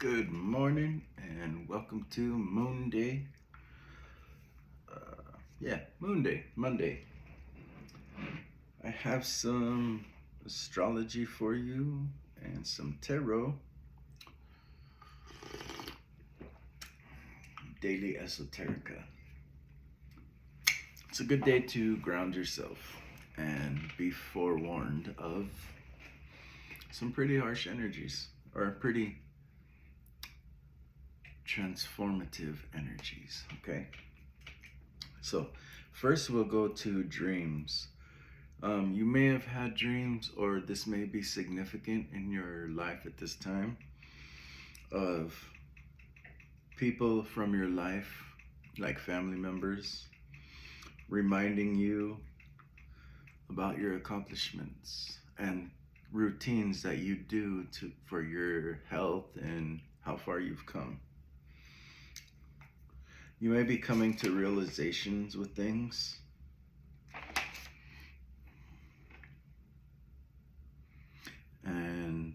Good morning and welcome to Moon Day. Moon Day, Monday. I have some astrology for you and some tarot. Daily Esoterica. It's a good day to ground yourself and be forewarned of some pretty harsh energies or pretty transformative energies, okay? So first we'll go to dreams. You may have had dreams, or this may be significant in your life at this time, of people from your life, like family members, reminding you about your accomplishments and routines that you do for your health and how far you've come. You may be coming to realizations with things. And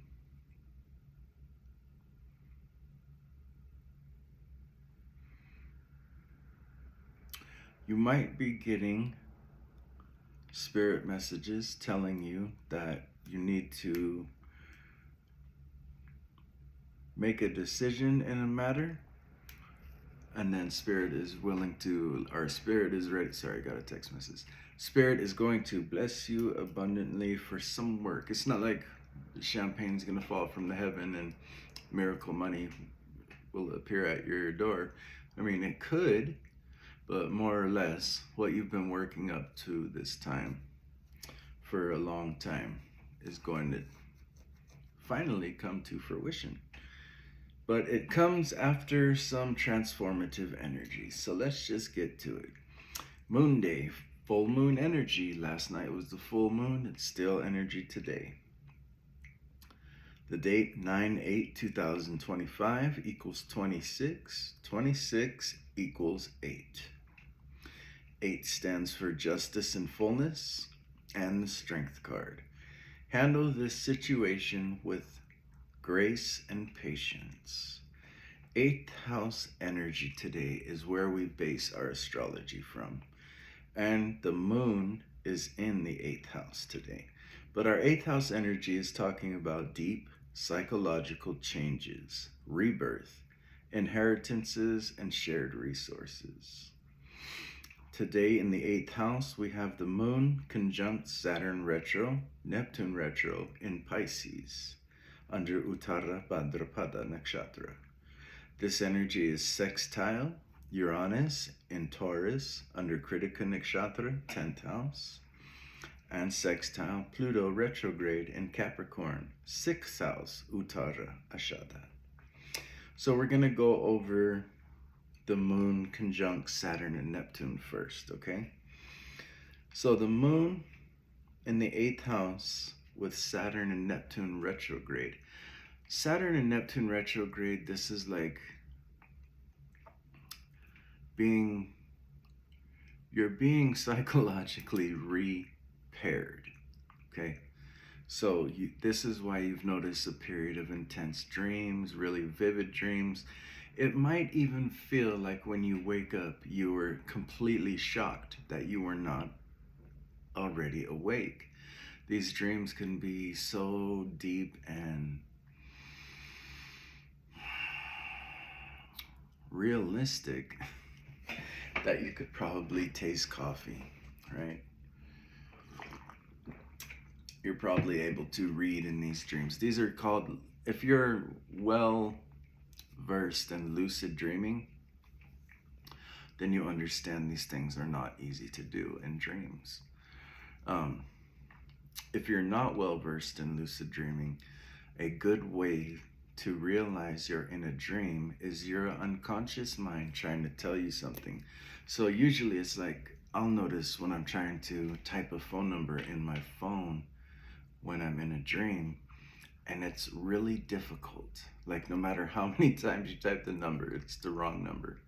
you might be getting spirit messages telling you that you need to make a decision in a matter, and then spirit is willing to, or spirit is ready. Sorry, I got a text message. Spirit is going to bless you abundantly for some work. It's not like champagne's gonna fall from the heaven and miracle money will appear at your door. I mean, it could, but more or less what you've been working up to this time for a long time is going to finally come to fruition. But it comes after some transformative energy. So let's just get to it. Moon Day, full moon energy. Last night was the full moon. It's still energy today. The date 9/8/2025 equals 26. 26 equals 8. 8 stands for justice and fullness and the strength card. Handle this situation with grace and patience. 8th house energy today is where we base our astrology from. And the moon is in the 8th house today. But our 8th house energy is talking about deep psychological changes, rebirth, inheritances, and shared resources. Today in the 8th house, we have the moon conjunct Saturn retro, Neptune retro in Pisces, under Uttara Bhadrapada Nakshatra. This energy is sextile Uranus in Taurus under Kritika Nakshatra, 10th house, and sextile Pluto retrograde in Capricorn, 6th house, Uttara Ashada. So we're going to go over the moon conjunct Saturn and Neptune first, okay? So the moon in the 8th house with Saturn and Neptune retrograde. Saturn and Neptune retrograde, this is like you're being psychologically repaired, okay? So this is why you've noticed a period of intense dreams, really vivid dreams. It might even feel like when you wake up, you were completely shocked that you were not already awake. These dreams can be so deep and realistic that you could probably taste coffee, right? You're probably able to read in these dreams. These are called, if you're well versed in lucid dreaming, then you understand these things are not easy to do in dreams. If you're not well versed in lucid dreaming, a good way to realize you're in a dream is your unconscious mind trying to tell you something. So usually it's like, I'll notice when I'm trying to type a phone number in my phone when I'm in a dream, and it's really difficult. Like no matter how many times you type the number, it's the wrong number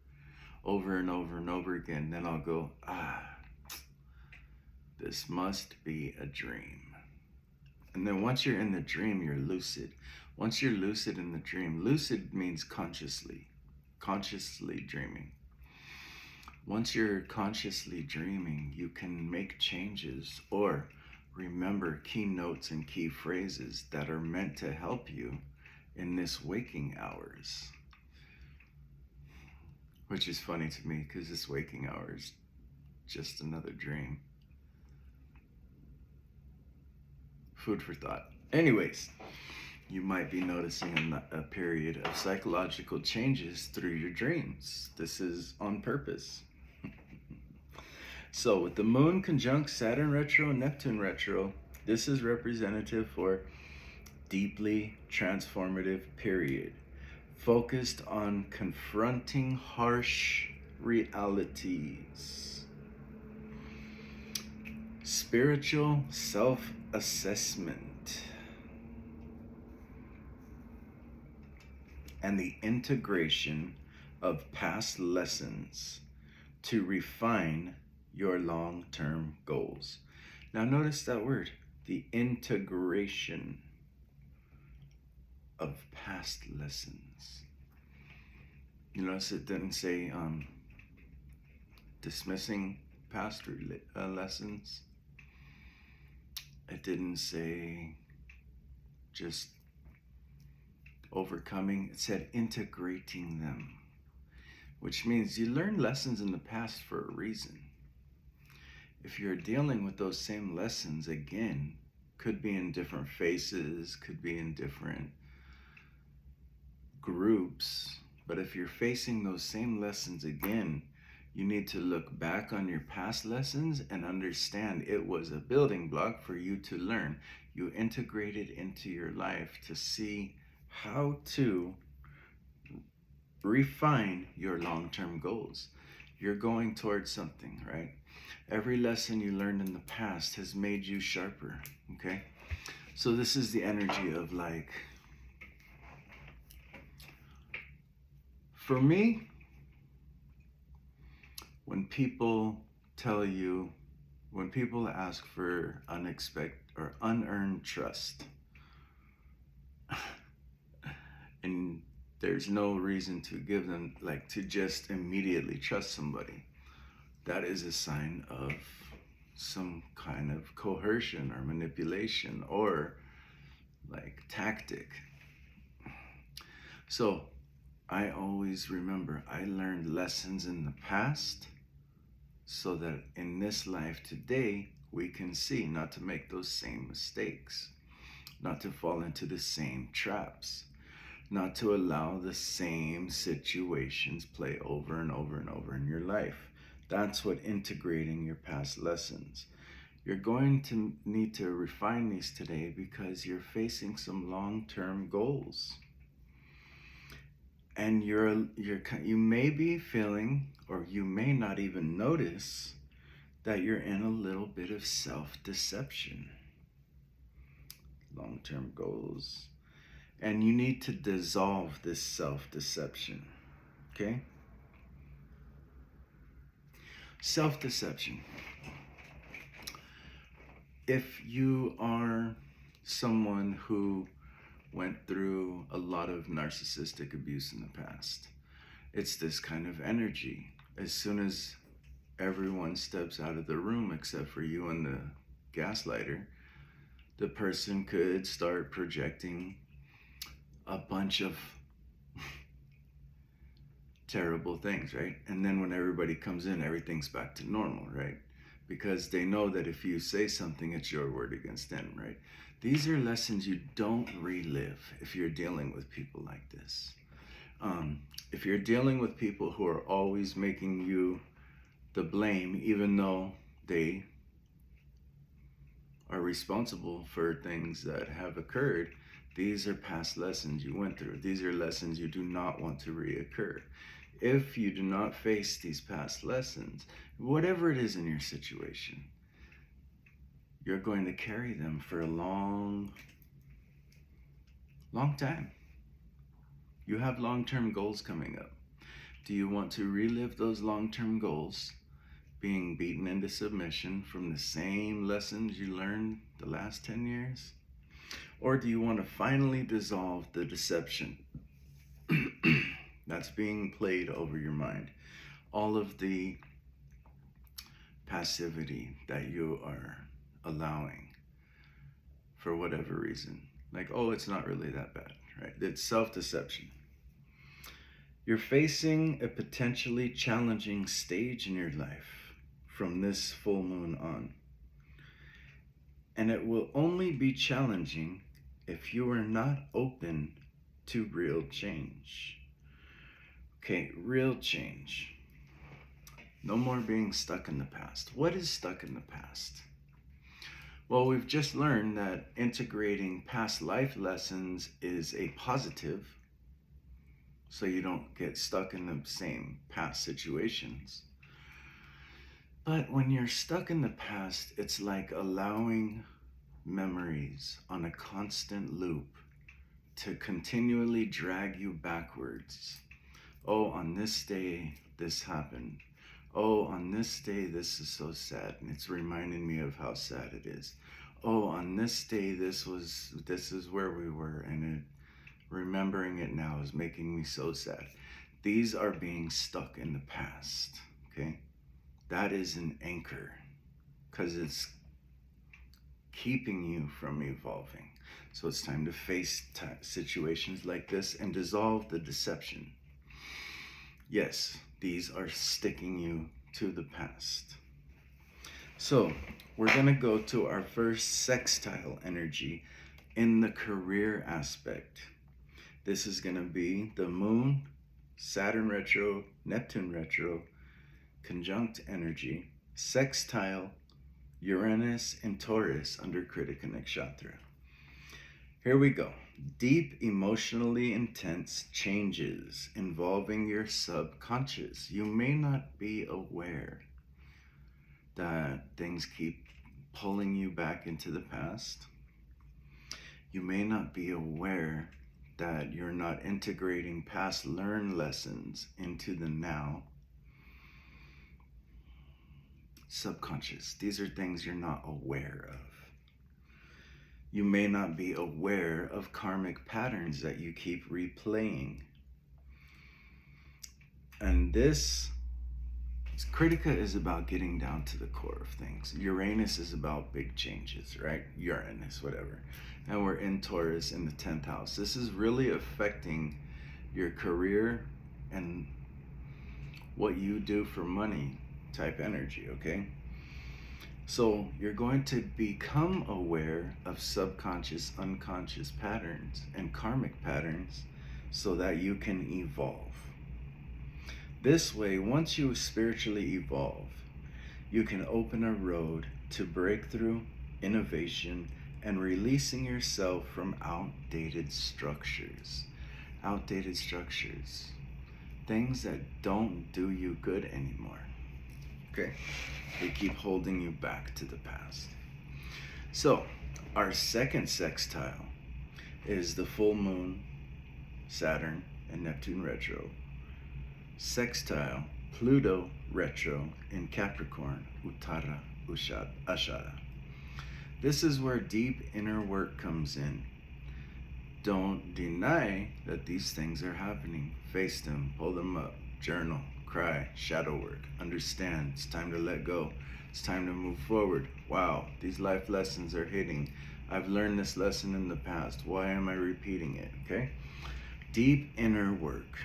over and over and over again. Then I'll go, this must be a dream. And then once you're in the dream, you're lucid. Once you're lucid in the dream, lucid means consciously dreaming. Once you're consciously dreaming, you can make changes or remember key notes and key phrases that are meant to help you in this waking hours. Which is funny to me because this waking hour is just another dream. Food for thought. Anyways, you might be noticing a period of psychological changes through your dreams. This is on purpose. So with the moon conjunct Saturn retro and Neptune retro, this is representative for deeply transformative period, focused on confronting harsh realities, spiritual self-assessment, and the integration of past lessons to refine your long-term goals. Now notice that word, the integration of past lessons. You notice it didn't say dismissing past lessons. It didn't say just overcoming. It said integrating them, which means you learned lessons in the past for a reason. If you're dealing with those same lessons again, could be in different phases, could be in different groups, but if you're facing those same lessons again, you need to look back on your past lessons and understand it was a building block for you to learn. You integrate it into your life to see how to refine your long-term goals. You're going towards something, right? Every lesson you learned in the past has made you sharper, okay? So this is the energy of like, for me, when people tell you, when people ask for unexpected or unearned trust, and there's no reason to give them, like to just immediately trust somebody, that is a sign of some kind of coercion or manipulation or like tactic. So I always remember I learned lessons in the past so that in this life today we can see not to make those same mistakes, not to fall into the same traps, not to allow the same situations play over and over and over in your life. That's what integrating your past lessons. You're going to need to refine these today because you're facing some long-term goals. And you may be feeling, or you may not even notice, that you're in a little bit of self-deception. Long-term goals. And you need to dissolve this self-deception, okay? Self-deception. If you are someone who went through a lot of narcissistic abuse in the past, it's this kind of energy. As soon as everyone steps out of the room except for you and the gaslighter, the person could start projecting a bunch of terrible things, right? And then when everybody comes in, everything's back to normal, right? Because they know that if you say something, it's your word against them, right? These are lessons you don't relive if you're dealing with people like this. If you're dealing with people who are always making you the blame, even though they are responsible for things that have occurred, these are past lessons you went through. These are lessons you do not want to reoccur. If you do not face these past lessons, whatever it is in your situation, you're going to carry them for a long time. You have long-term goals coming up. Do you want to relive those long-term goals, being beaten into submission from the same lessons you learned the last 10 years? Or do you want to finally dissolve the deception that's being played over your mind? All of the passivity that you are allowing for whatever reason. Like, oh, it's not really that bad, right? It's self-deception. You're facing a potentially challenging stage in your life from this full moon on. And it will only be challenging if you are not open to real change. Okay, real change. No more being stuck in the past. What is stuck in the past? Well, we've just learned that integrating past life lessons is a positive, so you don't get stuck in the same past situations. But when you're stuck in the past, it's like allowing memories on a constant loop to continually drag you backwards. Oh, on this day, this happened. Oh, on this day, this is so sad, and it's reminding me of how sad it is. Oh, on this day, this is where we were, and remembering it now is making me so sad. These are being stuck in the past, okay? That is an anchor, because it's keeping you from evolving. So it's time to face situations like this and dissolve the deception. Yes, these are sticking you to the past. So we're going to go to our first sextile energy in the career aspect. This is going to be the Moon, Saturn retro, Neptune retro, conjunct energy, sextile Uranus and Taurus under Kritika Nakshatra. Here we go. Deep, emotionally intense changes involving your subconscious. You may not be aware that things keep pulling you back into the past. You may not be aware that you're not integrating past learned lessons into the now. Subconscious. These are things you're not aware of. You may not be aware of karmic patterns that you keep replaying. And this, Kritika is about getting down to the core of things. Uranus is about big changes, right? Uranus, whatever. And we're in Taurus in the 10th house. This is really affecting your career and what you do for money type energy, okay? So you're going to become aware of subconscious, unconscious patterns and karmic patterns so that you can evolve. This way, once you spiritually evolve, you can open a road to breakthrough, innovation, and releasing yourself from outdated structures. Outdated structures. Things that don't do you good anymore. Okay? They keep holding you back to the past. So, our second sextile is the full moon, Saturn, and Neptune retro. Sextile, Pluto retro in Capricorn, Uttara Ashada. This is where deep inner work comes in. Don't deny that these things are happening. Face them, pull them up, journal, cry, shadow work, understand. It's time to let go. It's time to move forward. Wow, these life lessons are hitting. I've learned this lesson in the past. Why am I repeating it? Okay? Deep inner work,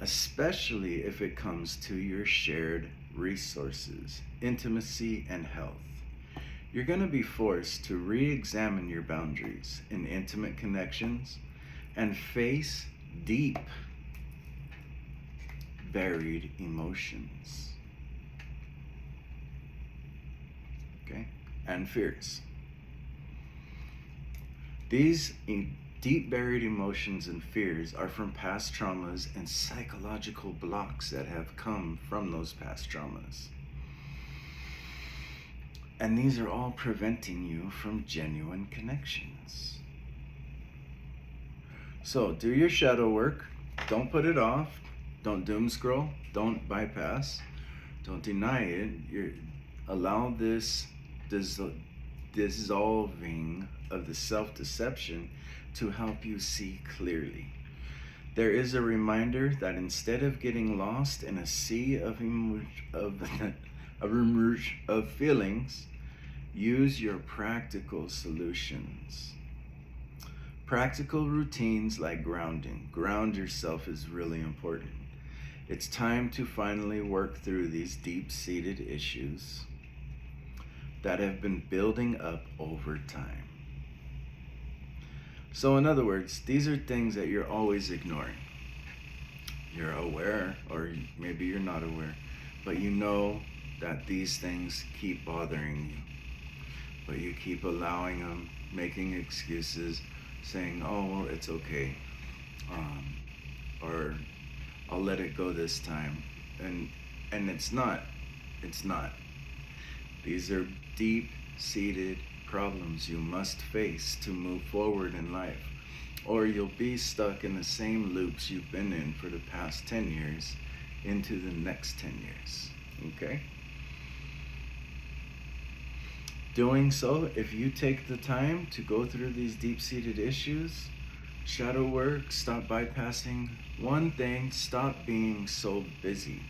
especially if it comes to your shared resources, intimacy, and health. You're going to be forced to re-examine your boundaries in intimate connections and face deep, buried emotions. Okay? And fears. These deep buried emotions and fears are from past traumas and psychological blocks that have come from those past traumas. And these are all preventing you from genuine connections. So do your shadow work. Don't put it off. Don't doom scroll. Don't bypass. Don't deny it. Allow this dissolving of the self-deception to help you see clearly. There is a reminder that instead of getting lost in a sea of of feelings, use your practical solutions. Practical routines like grounding. Ground yourself is really important. It's time to finally work through these deep-seated issues that have been building up over time. So in other words, these are things that you're always ignoring. You're aware, or maybe you're not aware, but you know that these things keep bothering you. But you keep allowing them, making excuses, saying, oh, well, it's okay. Or I'll let it go this time. And it's not. It's not. These are deep-seated problems you must face to move forward in life, or you'll be stuck in the same loops you've been in for the past 10 years into the next 10 years. Okay? Doing so, if you take the time to go through these deep-seated issues, shadow work, stop bypassing one thing, stop being so busy.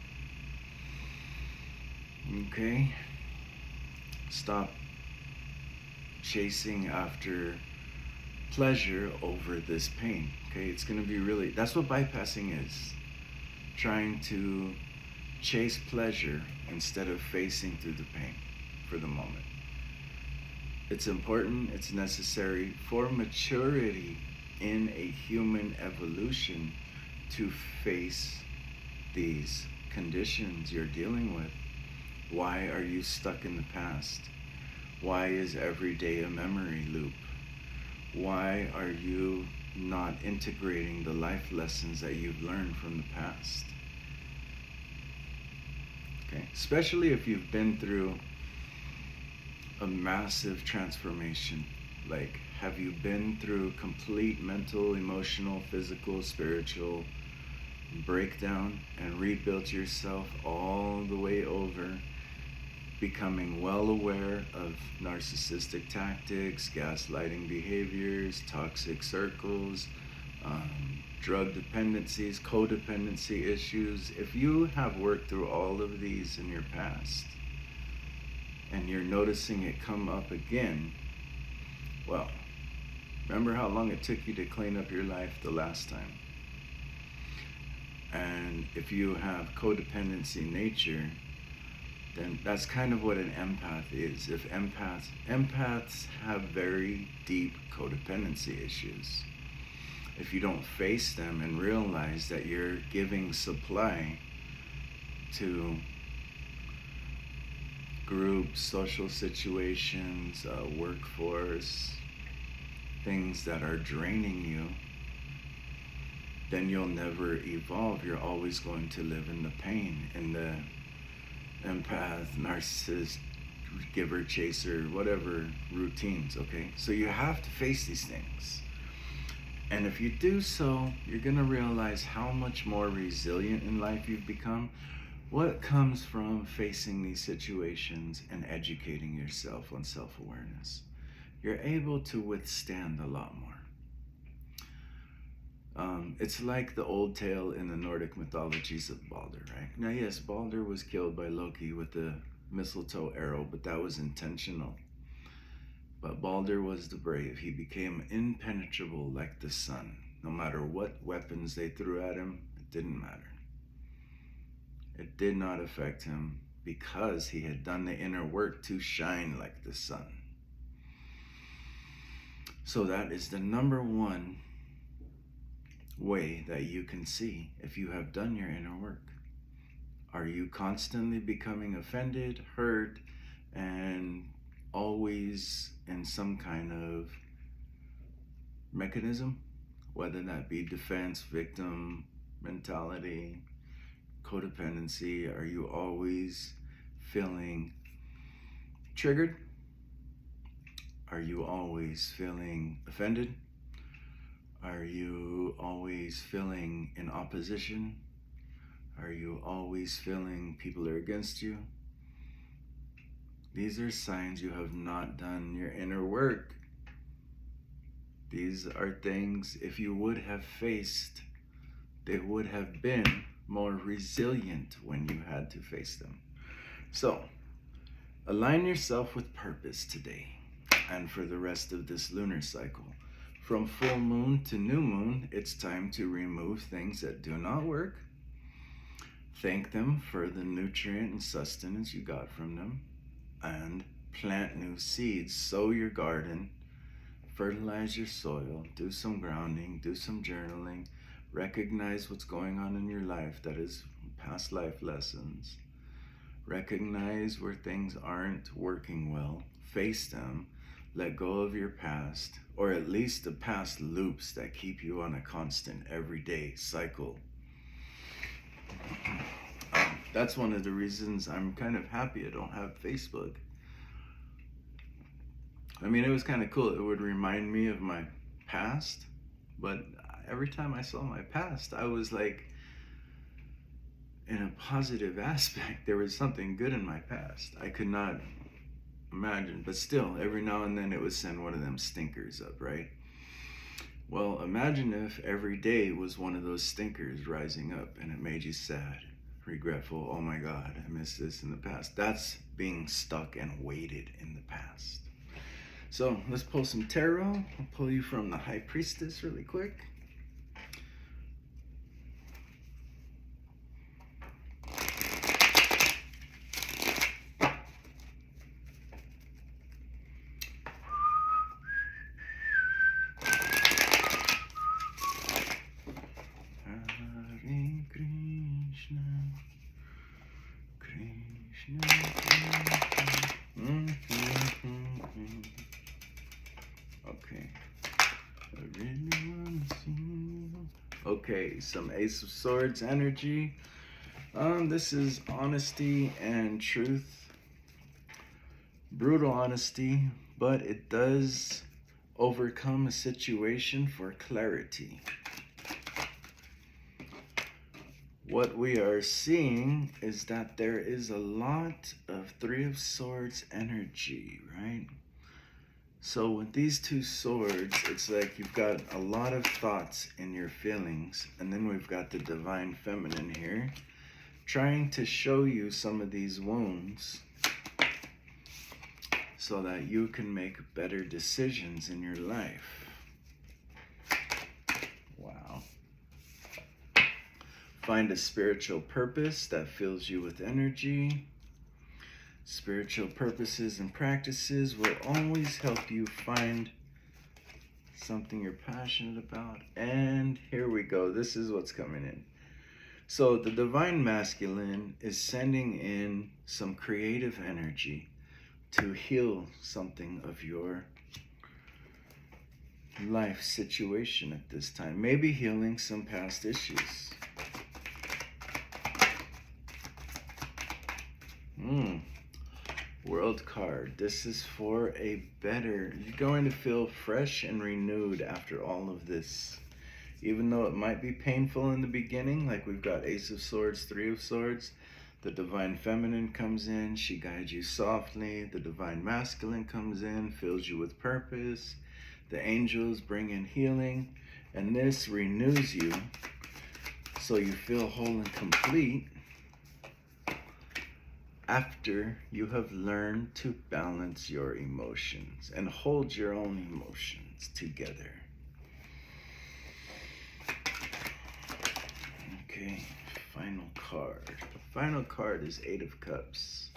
Okay? Stop chasing after pleasure over this pain. Okay, it's going to be really, that's what bypassing is. Trying to chase pleasure instead of facing through the pain for the moment. It's important, it's necessary for maturity in a human evolution to face these conditions you're dealing with. Why are you stuck in the past? Why is every day a memory loop? Why are you not integrating the life lessons that you've learned from the past? Okay, especially if you've been through a massive transformation. Like, have you been through complete mental, emotional, physical, spiritual breakdown and rebuilt yourself all the way over, becoming well aware of narcissistic tactics, gaslighting behaviors, toxic circles, drug dependencies, codependency issues? If you have worked through all of these in your past and you're noticing it come up again, well, remember how long it took you to clean up your life the last time. And if you have codependency nature, then that's kind of what an empath is. If empaths have very deep codependency issues. If you don't face them and realize that you're giving supply to groups, social situations, workforce, things that are draining you, then you'll never evolve. You're always going to live in the pain, in the empath, narcissist, giver, chaser, whatever routines, okay? So you have to face these things. And if you do so, you're gonna realize how much more resilient in life you've become. What comes from facing these situations and educating yourself on self-awareness? You're able to withstand a lot more. It's like the old tale in the Nordic mythologies of Balder, right? Now, yes, Balder was killed by Loki with the mistletoe arrow, but that was intentional. But Balder was the brave. He became impenetrable like the sun. No matter what weapons they threw at him, it didn't matter. It did not affect him because he had done the inner work to shine like the sun. So that is the number one way that you can see if you have done your inner work. Are you constantly becoming offended, hurt, and always in some kind of mechanism, whether that be defense, victim mentality, codependency? Are you always feeling triggered? Are you always feeling offended? Are you always feeling in opposition? Are you always feeling people are against you? These are signs you have not done your inner work. These are things, if you would have faced, they would have been more resilient when you had to face them. So, align yourself with purpose today and for the rest of this lunar cycle. From full moon to new moon, it's time to remove things that do not work. Thank them for the nutrient and sustenance you got from them, and plant new seeds. Sow your garden, fertilize your soil, do some grounding, do some journaling, recognize what's going on in your life that is past life lessons. Recognize where things aren't working well, face them, let go of your past, or at least the past loops that keep you on a constant everyday cycle. That's one of the reasons I'm kind of happy I don't have Facebook. I mean, it was kind of cool. It would remind me of my past, but every time I saw my past, I was like, in a positive aspect, there was something good in my past. I could not imagine, but still, every now and then it would send one of them stinkers up, right? Well, imagine if every day was one of those stinkers rising up and it made you sad, regretful. Oh my God, I missed this in the past. That's being stuck and weighted in the past. So let's pull some tarot. I'll pull you from the High Priestess really quick. Okay. I really want to see you. Okay, some Ace of Swords energy. This is honesty and truth. Brutal honesty, but it does overcome a situation for clarity. What we are seeing is that there is a lot of Three of Swords energy, right? So with these two swords, it's like you've got a lot of thoughts in your feelings, and then we've got the Divine Feminine here, trying to show you some of these wounds so that you can make better decisions in your life. Wow. Find a spiritual purpose that fills you with energy. Spiritual purposes and practices will always help you find something you're passionate about. And here we go. This is what's coming in. So the Divine Masculine is sending in some creative energy to heal something of your life situation at this time. Maybe healing some past issues. World card. This is for a better. You're going to feel fresh and renewed after all of this. Even though it might be painful in the beginning, like we've got Ace of Swords, Three of Swords. The Divine Feminine comes in, she guides you softly. The Divine Masculine comes in, fills you with purpose. The angels bring in healing, and this renews you so you feel whole and complete after you have learned to balance your emotions and hold your own emotions together. Okay, final card. The final card is Eight of Cups.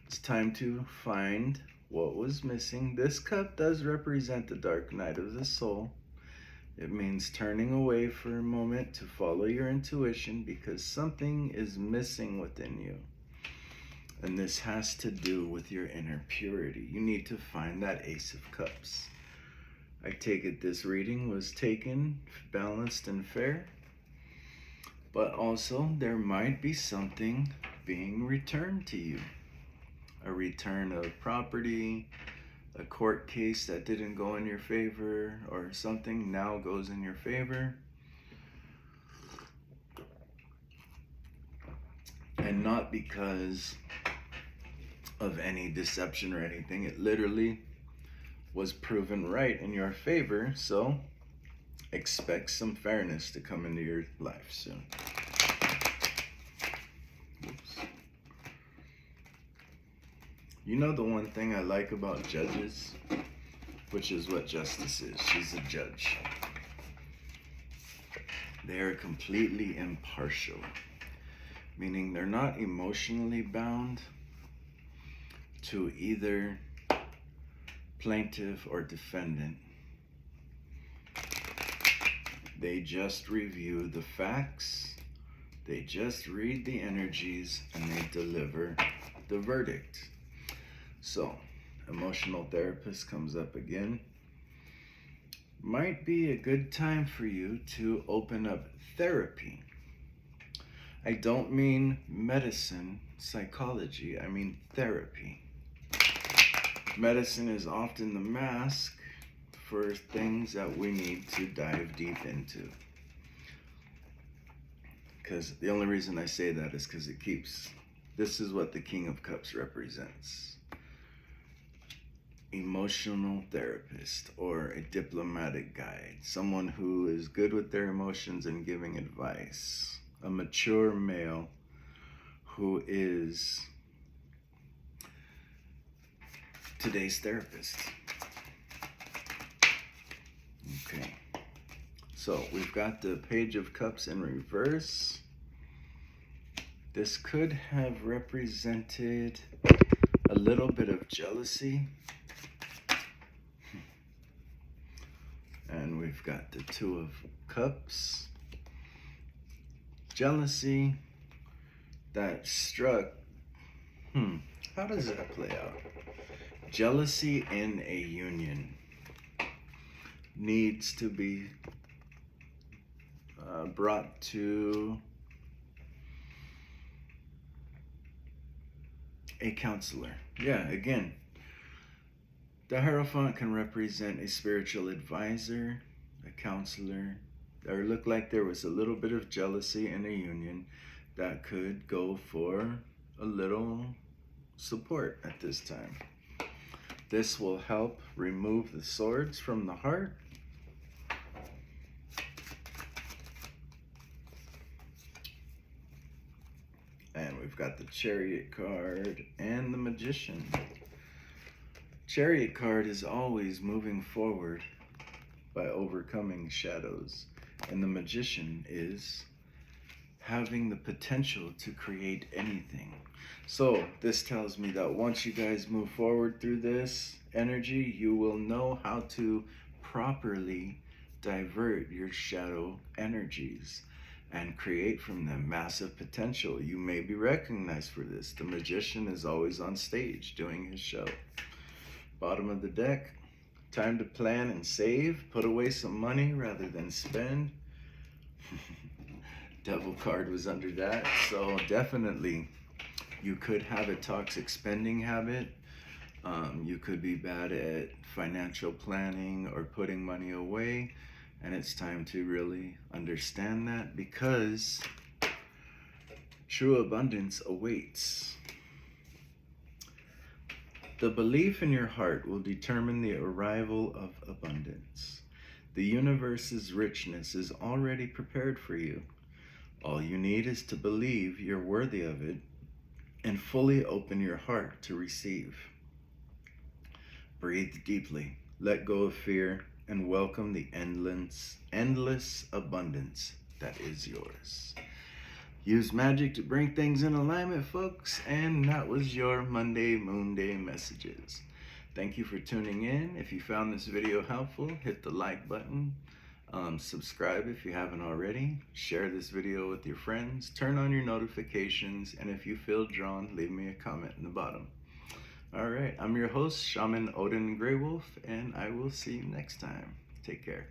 It's time to find what was missing. This cup does represent the dark night of the soul. It means turning away for a moment to follow your intuition because something is missing within you. And this has to do with your inner purity. You need to find that Ace of Cups. I take it this reading was taken balanced and fair. But also there might be something being returned to you. A return of property, a court case that didn't go in your favor, or something now goes in your favor. And not because of any deception or anything. It literally was proven right in your favor, so expect some fairness to come into your life soon. Oops. You know the one thing I like about judges, which is what justice is. She's a judge. They are completely impartial, meaning they're not emotionally bound to either plaintiff or defendant. They just review the facts, they just read the energies, and they deliver the verdict. So, emotional therapist comes up again. Might be a good time for you to open up therapy. I don't mean medicine, psychology, I mean therapy. Medicine is often the mask for things that we need to dive deep into. Because the only reason I say that is because this is what the King of Cups represents. Emotional therapist or a diplomatic guide. Someone who is good with their emotions and giving advice. A mature male who is today's therapist. Okay, so we've got the Page of Cups in reverse. This could have represented a little bit of jealousy. And we've got the Two of Cups. Jealousy that struck. How does that play out? Jealousy in a union needs to be brought to a counselor. Yeah, again, the Hierophant can represent a spiritual advisor, a counselor. There looked like there was a little bit of jealousy in a union that could go for a little support at this time. This will help remove the swords from the heart. And we've got the Chariot card and the Magician. Chariot card is always moving forward by overcoming shadows. And the Magician is having the potential to create anything. So this tells me that once you guys move forward through this energy, you will know how to properly divert your shadow energies and create from them massive potential. You may be recognized for this. The Magician is always on stage doing his show. Bottom of the deck, time to plan and save. Put away some money rather than spend. Devil card was under that. So definitely you could have a toxic spending habit. You could be bad at financial planning or putting money away. And it's time to really understand that, because true abundance awaits. The belief in your heart will determine the arrival of abundance. The universe's richness is already prepared for you. All you need is to believe you're worthy of it and fully open your heart to receive. Breathe deeply, let go of fear, and welcome the endless abundance that is yours. Use magic to bring things in alignment, folks, and that was your Monday Moon Day messages. Thank you for tuning in. If you found this video helpful, hit the like button. Subscribe if you haven't already. Share this video with your friends. Turn on your notifications, and if you feel drawn, leave me a comment in the bottom. All right, I'm your host, Shaman Odin Greywolf, and I will see you next time. Take care.